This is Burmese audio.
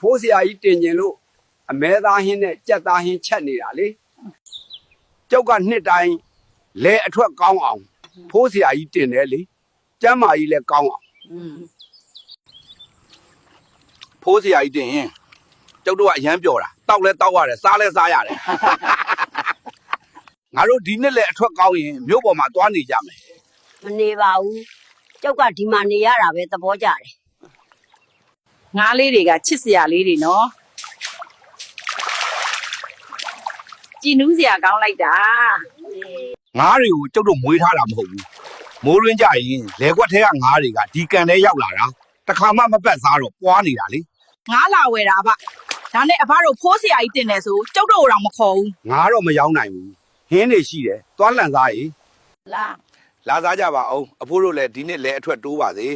ဖိုးဆရာကြီးတင်ကျင်လို့အမဲသားဟင်းနဲ့ကြက်သားဟင်းချက်နေတာလေကျောက်ကနှစ်တိုင်းလဲအထွက်ကောင်းအောင်ဖိုးဆရာကြီးတင်တယ်လေကျမ်းမာကြီးလည်းကောင်းအောင်ဖိုးဆရာကြီးတင်ရင်ကျောက်တို့ကအရန်ပြောတာတောက်လဲတောက်ရတယ်စားလဲစားရတယ်ငါတို့ဒီနှစ်လဲအထွက်ကောင်းရင်မြို့ပေါ်မှာသွားနေကြမယ်မနေပါဘူးကျောက်ကဒီမှာနေရတာပဲသဘောကျတယ်ငါးလေးတွေကချစ်စရာလေးတွေနော်ကြည်နူးစရာကောင်းလိုက်တာငါးတွေကိုကျောက်တို့မွေးထားတာမဟုတ်ဘူးမိုးရင်းကြရင်လဲခွက်ထဲကငါးတွေကဒီကန်ထဲရောက်လာတာတခါမှမပတ်စားတော့ပွားနေတာလေငါးလာဝယ်တာဗျဒါနဲ့အဘတို့ဖိုးစရာကြီးတင်တယ်ဆိုကျောက်တို့တော့မခေါ်ဘူးငါတော့မရောက်နိုင်ဘူးဟင်းတွေရှိတယ်သွားလန့်စားရေလာလာစားကြပါအောင်အဖိုးတို့လည်းဒီနှစ်လဲအထွက်တိုးပါစေ